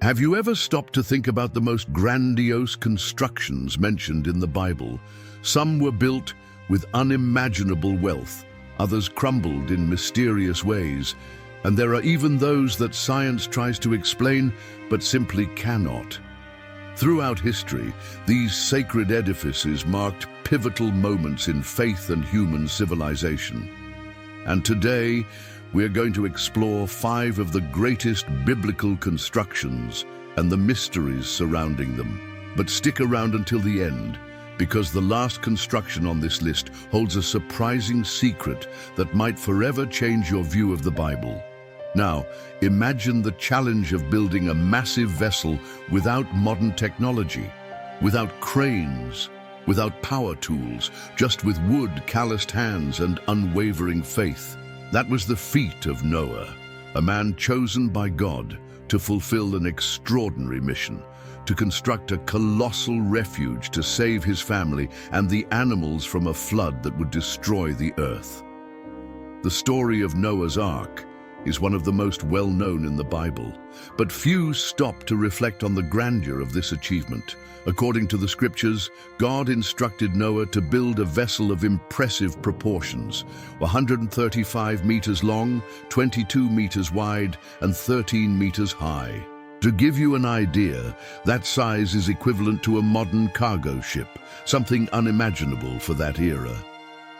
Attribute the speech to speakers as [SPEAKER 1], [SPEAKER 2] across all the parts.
[SPEAKER 1] Have you ever stopped to think about the most grandiose constructions mentioned in the Bible? Some were built with unimaginable wealth, others crumbled in mysterious ways, and there are even those that science tries to explain but simply cannot. Throughout history, these sacred edifices marked pivotal moments in faith and human civilization. And today, we're going to explore 5 of the greatest biblical constructions and the mysteries surrounding them. But stick around until the end, because the last construction on this list holds a surprising secret that might forever change your view of the Bible. Now, imagine the challenge of building a massive vessel without modern technology, without cranes, without power tools, just with wood, calloused hands, and unwavering faith. That was the feat of Noah, a man chosen by God to fulfill an extraordinary mission, to construct a colossal refuge to save his family and the animals from a flood that would destroy the earth. The story of Noah's Ark is one of the most well-known in the Bible, but few stop to reflect on the grandeur of this achievement. According to the scriptures, God instructed Noah to build a vessel of impressive proportions, 135 meters long, 22 meters wide, and 13 meters high. To give you an idea, that size is equivalent to a modern cargo ship, something unimaginable for that era.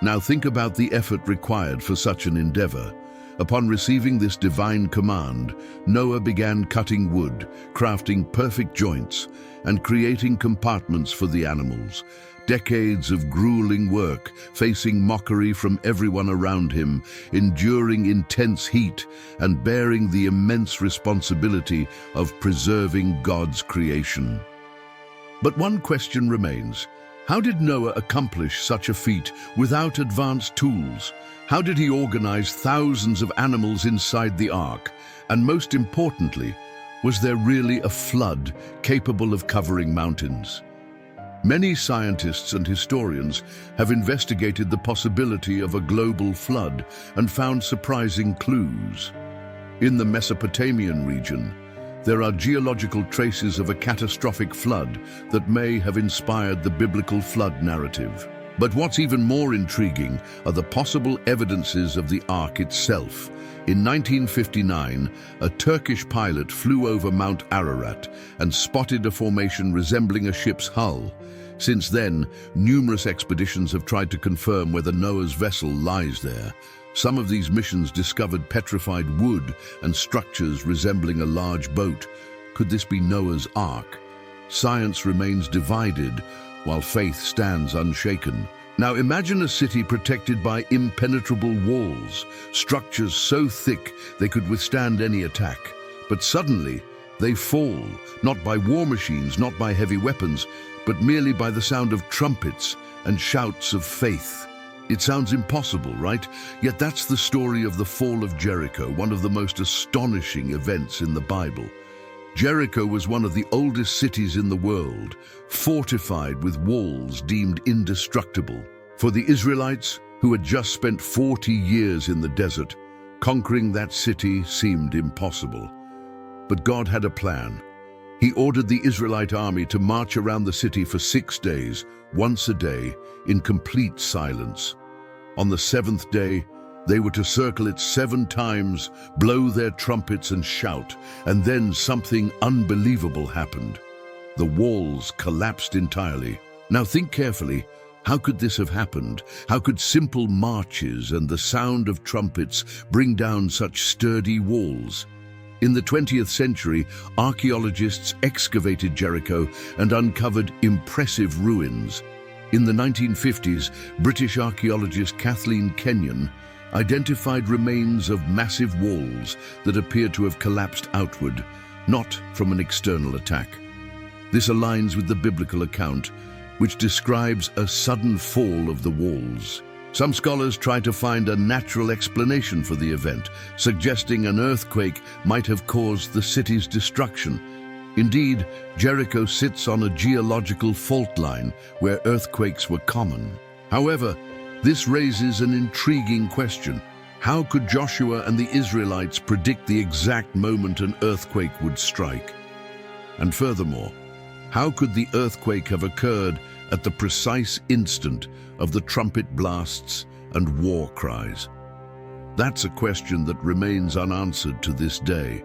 [SPEAKER 1] Now think about the effort required for such an endeavor. Upon receiving this divine command, Noah began cutting wood, crafting perfect joints, and creating compartments for the animals. Decades of grueling work, facing mockery from everyone around him, enduring intense heat, and bearing the immense responsibility of preserving God's creation. But one question remains. How did Noah accomplish such a feat without advanced tools? How did he organize thousands of animals inside the ark? And most importantly, was there really a flood capable of covering mountains? Many scientists and historians have investigated the possibility of a global flood and found surprising clues. In the Mesopotamian region, there are geological traces of a catastrophic flood that may have inspired the biblical flood narrative. But what's even more intriguing are the possible evidences of the Ark itself. In 1959, a Turkish pilot flew over Mount Ararat and spotted a formation resembling a ship's hull. Since then, numerous expeditions have tried to confirm whether Noah's vessel lies there. Some of these missions discovered petrified wood and structures resembling a large boat. Could this be Noah's Ark? Science remains divided, while faith stands unshaken. Now imagine a city protected by impenetrable walls, structures so thick they could withstand any attack. But suddenly, they fall, not by war machines, not by heavy weapons, but merely by the sound of trumpets and shouts of faith. It sounds impossible, right? Yet that's the story of the fall of Jericho, one of the most astonishing events in the Bible. Jericho was one of the oldest cities in the world, fortified with walls deemed indestructible. For the Israelites, who had just spent 40 years in the desert, conquering that city seemed impossible. But God had a plan. He ordered the Israelite army to march around the city for 6 days, once a day, in complete silence. On the 7th day, they were to circle it 7 times, blow their trumpets and shout, and then something unbelievable happened. The walls collapsed entirely. Now think carefully, how could this have happened? How could simple marches and the sound of trumpets bring down such sturdy walls? In the 20th century, archaeologists excavated Jericho and uncovered impressive ruins. In the 1950s, British archaeologist Kathleen Kenyon identified remains of massive walls that appeared to have collapsed outward, not from an external attack. This aligns with the biblical account, which describes a sudden fall of the walls. Some scholars try to find a natural explanation for the event, suggesting an earthquake might have caused the city's destruction. Indeed, Jericho sits on a geological fault line where earthquakes were common. However, this raises an intriguing question. How could Joshua and the Israelites predict the exact moment an earthquake would strike? And furthermore, how could the earthquake have occurred at the precise instant of the trumpet blasts and war cries? That's a question that remains unanswered to this day.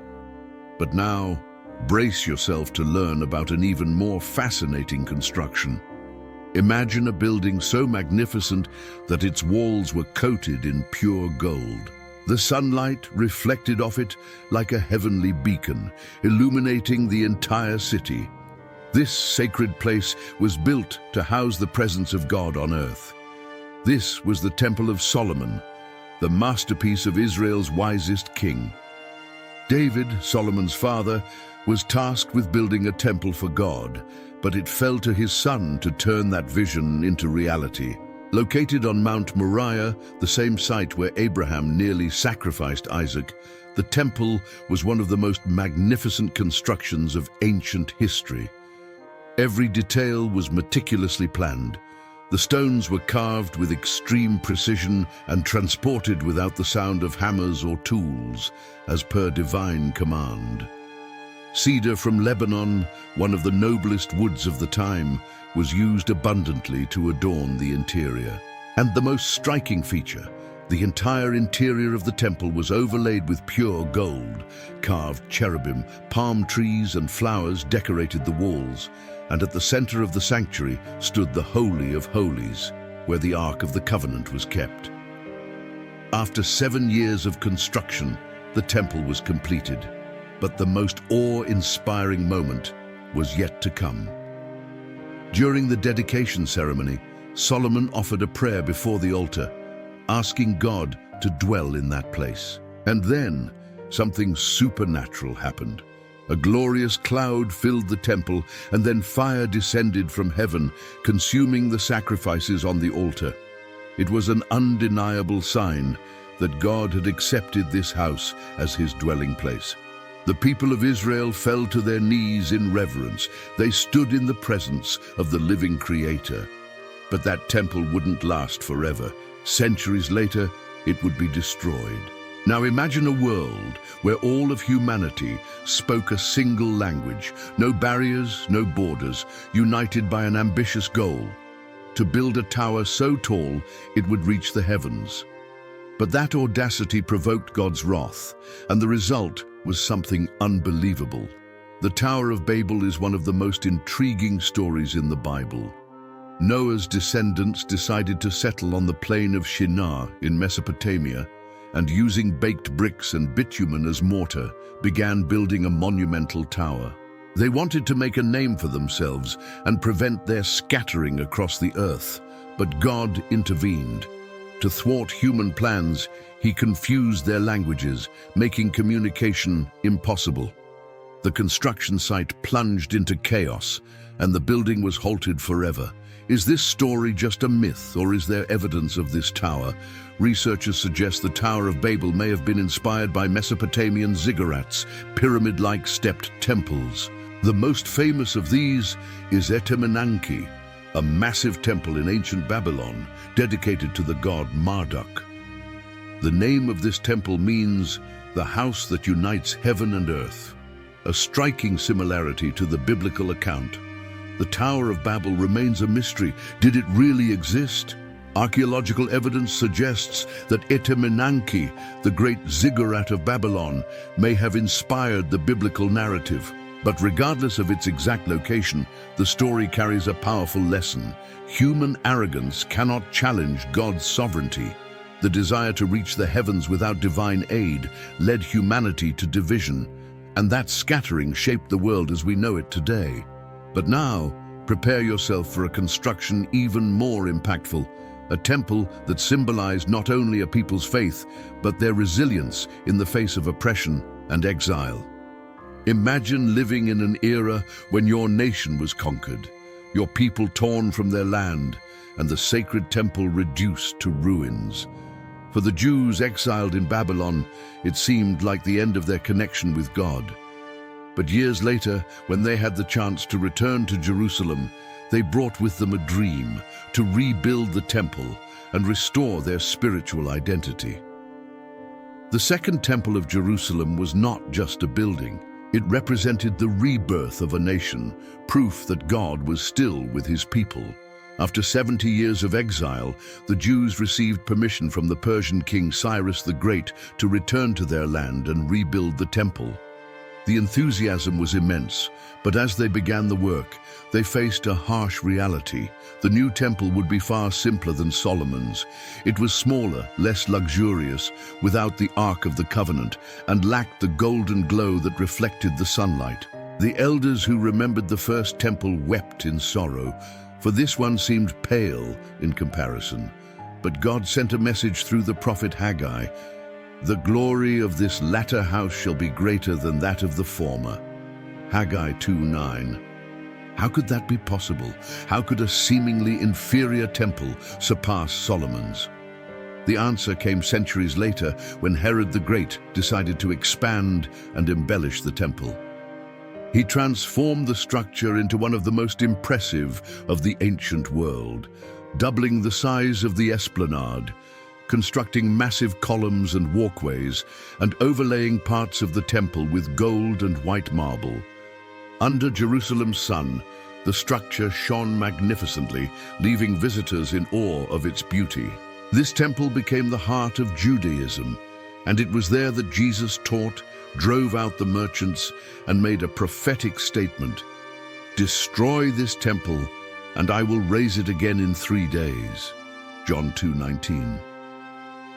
[SPEAKER 1] But now, brace yourself to learn about an even more fascinating construction. Imagine a building so magnificent that its walls were coated in pure gold. The sunlight reflected off it like a heavenly beacon, illuminating the entire city. This sacred place was built to house the presence of God on earth. This was the Temple of Solomon, the masterpiece of Israel's wisest king. David, Solomon's father, was tasked with building a temple for God, but it fell to his son to turn that vision into reality. Located on Mount Moriah, the same site where Abraham nearly sacrificed Isaac, the temple was one of the most magnificent constructions of ancient history. Every detail was meticulously planned. The stones were carved with extreme precision and transported without the sound of hammers or tools, as per divine command. Cedar from Lebanon, one of the noblest woods of the time, was used abundantly to adorn the interior. And the most striking feature, the entire interior of the temple was overlaid with pure gold. Carved cherubim, palm trees, and flowers decorated the walls, and at the center of the sanctuary stood the Holy of Holies, where the Ark of the Covenant was kept. After 7 years of construction, the temple was completed, but the most awe-inspiring moment was yet to come. During the dedication ceremony, Solomon offered a prayer before the altar, asking God to dwell in that place. And then, something supernatural happened. A glorious cloud filled the temple, and then fire descended from heaven, consuming the sacrifices on the altar. It was an undeniable sign that God had accepted this house as his dwelling place. The people of Israel fell to their knees in reverence. They stood in the presence of the living Creator. But that temple wouldn't last forever. Centuries later, it would be destroyed. Now imagine a world where all of humanity spoke a single language, no barriers, no borders, united by an ambitious goal, to build a tower so tall it would reach the heavens. But that audacity provoked God's wrath, and the result was something unbelievable. The Tower of Babel is one of the most intriguing stories in the Bible. Noah's descendants decided to settle on the plain of Shinar in Mesopotamia, and using baked bricks and bitumen as mortar, began building a monumental tower. They wanted to make a name for themselves and prevent their scattering across the earth, but God intervened. To thwart human plans, he confused their languages, making communication impossible. The construction site plunged into chaos, and the building was halted forever. Is this story just a myth, or is there evidence of this tower? Researchers suggest the Tower of Babel may have been inspired by Mesopotamian ziggurats, pyramid-like stepped temples. The most famous of these is Etemenanki, a massive temple in ancient Babylon dedicated to the god Marduk. The name of this temple means the house that unites heaven and earth, a striking similarity to the biblical account. The Tower of Babel remains a mystery. Did it really exist? Archaeological evidence suggests that Etemenanki, the great ziggurat of Babylon, may have inspired the biblical narrative. But regardless of its exact location, the story carries a powerful lesson. Human arrogance cannot challenge God's sovereignty. The desire to reach the heavens without divine aid led humanity to division, and that scattering shaped the world as we know it today. But now, prepare yourself for a construction even more impactful, a temple that symbolized not only a people's faith, but their resilience in the face of oppression and exile. Imagine living in an era when your nation was conquered, your people torn from their land, and the sacred temple reduced to ruins. For the Jews exiled in Babylon, it seemed like the end of their connection with God. But years later, when they had the chance to return to Jerusalem, they brought with them a dream to rebuild the temple and restore their spiritual identity. The Second Temple of Jerusalem was not just a building. It represented the rebirth of a nation, proof that God was still with his people. After 70 years of exile, the Jews received permission from the Persian king Cyrus the Great to return to their land and rebuild the temple. The enthusiasm was immense, but as they began the work, they faced a harsh reality. The new temple would be far simpler than Solomon's. It was smaller, less luxurious, without the Ark of the Covenant, and lacked the golden glow that reflected the sunlight. The elders who remembered the first temple wept in sorrow, for this one seemed pale in comparison. But God sent a message through the prophet Haggai. The glory of this latter house shall be greater than that of the former. Haggai 2:9. How could that be possible? How could a seemingly inferior temple surpass Solomon's? The answer came centuries later when Herod the Great decided to expand and embellish the temple. He transformed the structure into one of the most impressive of the ancient world, doubling the size of the esplanade, constructing massive columns and walkways, and overlaying parts of the temple with gold and white marble. Under Jerusalem's sun, the structure shone magnificently, leaving visitors in awe of its beauty. This temple became the heart of Judaism, and it was there that Jesus taught, drove out the merchants, and made a prophetic statement: "Destroy this temple, and I will raise it again in 3 days." John 2:19.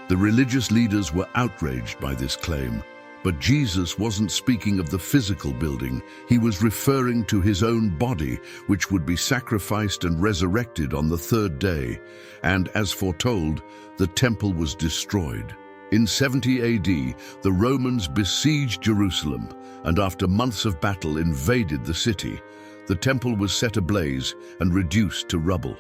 [SPEAKER 1] The religious leaders were outraged by this claim, but Jesus wasn't speaking of the physical building. He was referring to his own body, which would be sacrificed and resurrected on the 3rd day. And as foretold, the temple was destroyed. In 70 AD, the Romans besieged Jerusalem, and after months of battle invaded the city. The temple was set ablaze and reduced to rubble.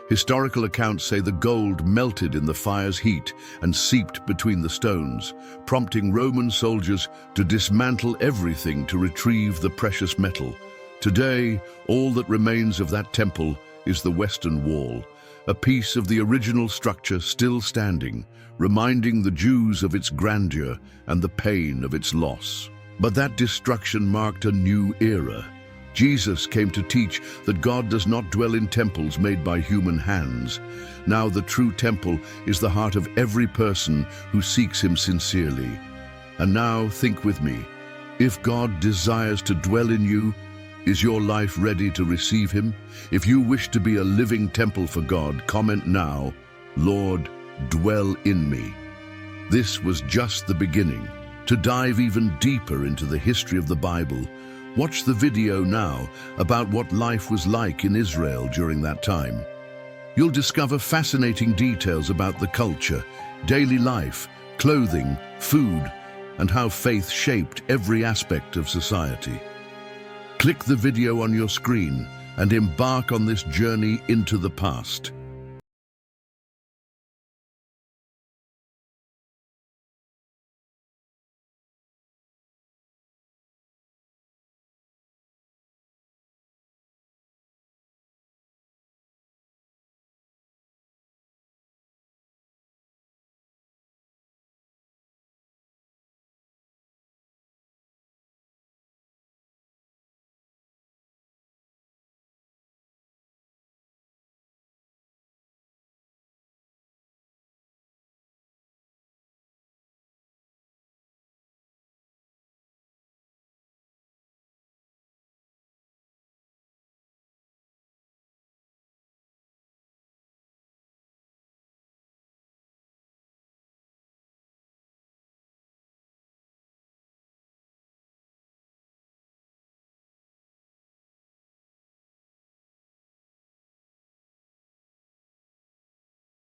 [SPEAKER 1] Historical accounts say the gold melted in the fire's heat and seeped between the stones, prompting Roman soldiers to dismantle everything to retrieve the precious metal. Today, all that remains of that temple is the Western Wall, a piece of the original structure still standing, reminding the Jews of its grandeur and the pain of its loss. But that destruction marked a new era. Jesus came to teach that God does not dwell in temples made by human hands. Now the true temple is the heart of every person who seeks him sincerely. And now think with me, if God desires to dwell in you, is your life ready to receive him? If you wish to be a living temple for God, comment now, "Lord, dwell in me." This was just the beginning. To dive even deeper into the history of the Bible, watch the video now about what life was like in Israel during that time. You'll discover fascinating details about the culture, daily life, clothing, food, and how faith shaped every aspect of society. Click the video on your screen and embark on this journey into the past.